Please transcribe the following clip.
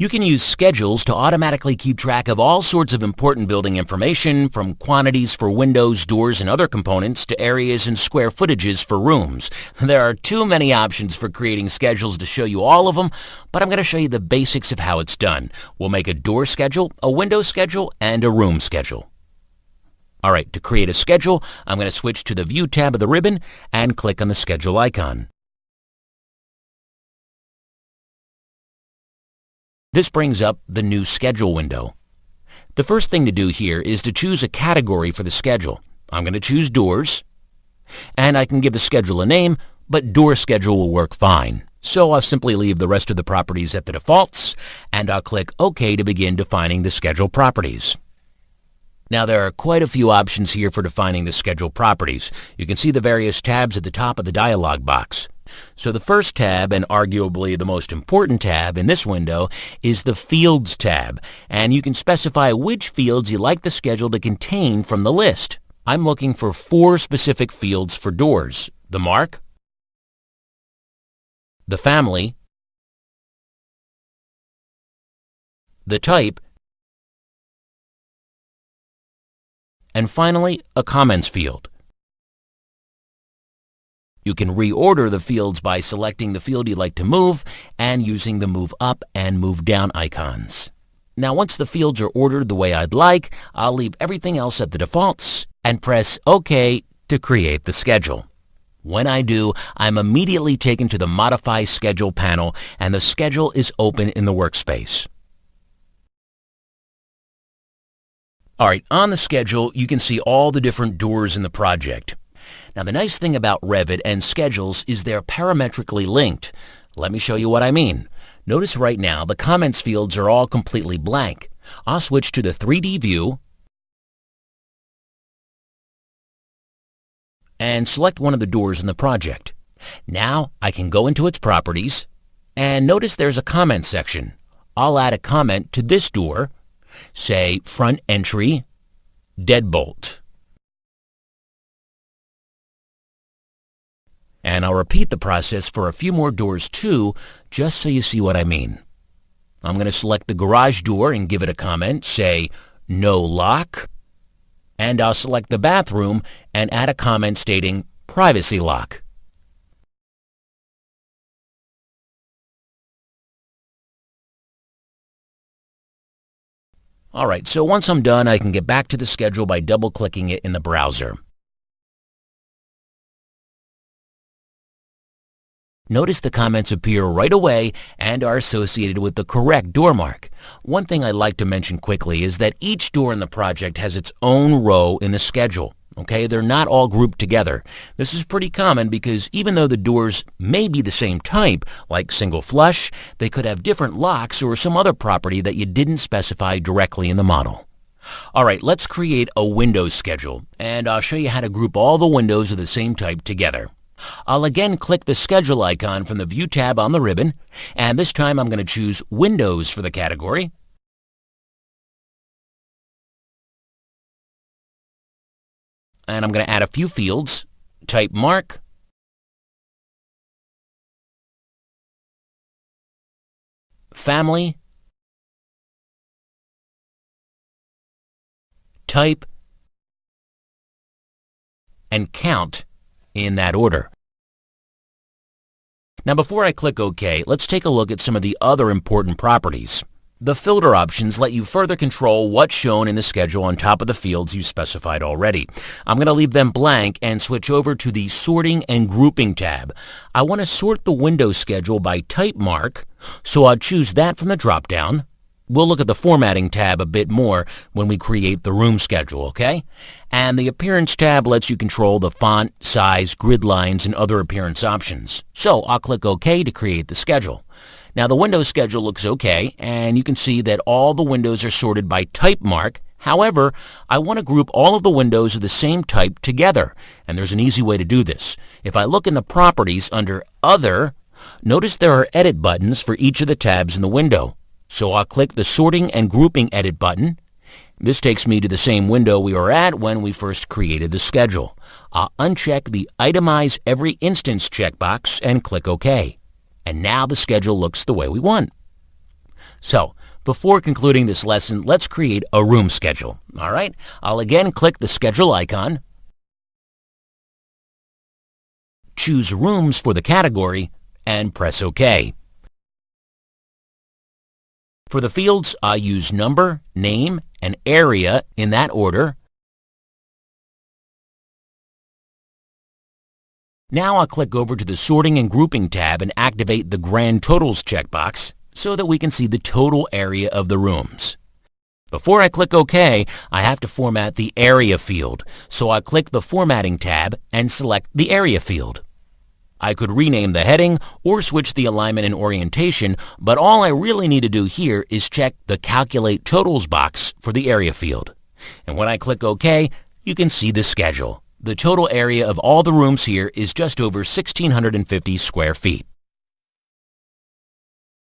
You can use schedules to automatically keep track of all sorts of important building information, from quantities for windows, doors, and other components to areas and square footages for rooms. There are too many options for creating schedules to show you all of them, but I'm going to show you the basics of how it's done. We'll make a door schedule, a window schedule, and a room schedule. All right, to create a schedule, I'm going to switch to the View tab of the ribbon and click on the schedule icon. This brings up the new schedule window. The first thing to do here is to choose a category for the schedule. I'm going to choose doors, and I can give the schedule a name, but door schedule will work fine. So I'll simply leave the rest of the properties at the defaults, and I'll click OK to begin defining the schedule properties. Now there are quite a few options here for defining the schedule properties. You can see the various tabs at the top of the dialog box. So the first tab, and arguably the most important tab in this window, is the Fields tab, and you can specify which fields you'd like the schedule to contain from the list. I'm looking for 4 specific fields for doors: the mark, the family, the type, and finally a comments field. You can reorder the fields by selecting the field you'd like to move and using the Move Up and Move Down icons. Now once the fields are ordered the way I'd like, I'll leave everything else at the defaults and press OK to create the schedule. When I do, I'm immediately taken to the Modify Schedule panel, and the schedule is open in the workspace. Alright, on the schedule you can see all the different doors in the project. Now the nice thing about Revit and schedules is they're parametrically linked. Let me show you what I mean. Notice right now the comments fields are all completely blank. I'll switch to the 3D view and select one of the doors in the project. Now I can go into its properties and notice there's a comment section. I'll add a comment to this door, say front entry, deadbolt. And I'll repeat the process for a few more doors too, just so you see what I mean. I'm going to select the garage door and give it a comment, say no lock. And I'll select the bathroom and add a comment stating privacy lock. Alright, so once I'm done, I can get back to the schedule by double-clicking it in the browser. Notice the comments appear right away and are associated with the correct door mark. One thing I'd like to mention quickly is that each door in the project has its own row in the schedule. Okay, they're not all grouped together. This is pretty common because even though the doors may be the same type, like single flush, they could have different locks or some other property that you didn't specify directly in the model. Alright, let's create a windows schedule, and I'll show you how to group all the windows of the same type together. I'll again click the schedule icon from the View tab on the ribbon, and this time I'm going to choose Windows for the category. And I'm going to add a few fields, type mark, family, type, and count in that order. Now before I click OK, let's take a look at some of the other important properties. The filter options let you further control what's shown in the schedule on top of the fields you specified already. I'm going to leave them blank and switch over to the Sorting and Grouping tab. I want to sort the window schedule by type mark, so I'll choose that from the drop-down. We'll look at the Formatting tab a bit more when we create the room schedule, okay? And the Appearance tab lets you control the font, size, grid lines, and other appearance options. So I'll click OK to create the schedule. Now the window schedule looks okay, and you can see that all the windows are sorted by type mark. However, I want to group all of the windows of the same type together, and there's an easy way to do this. If I look in the Properties under Other, notice there are edit buttons for each of the tabs in the window. So I'll click the Sorting and Grouping Edit button. This takes me to the same window we were at when we first created the schedule. I'll uncheck the Itemize Every Instance checkbox and click OK. And now the schedule looks the way we want. So, before concluding this lesson, let's create a room schedule. All right, I'll again click the schedule icon, choose Rooms for the category, and press OK. For the fields, I use number, name, and area in that order. Now I'll click over to the Sorting and Grouping tab and activate the Grand Totals checkbox so that we can see the total area of the rooms. Before I click OK, I have to format the area field, so I click the Formatting tab and select the area field. I could rename the heading or switch the alignment and orientation, but all I really need to do here is check the Calculate Totals box for the area field. And when I click OK, you can see the schedule. The total area of all the rooms here is just over 1,650 square feet.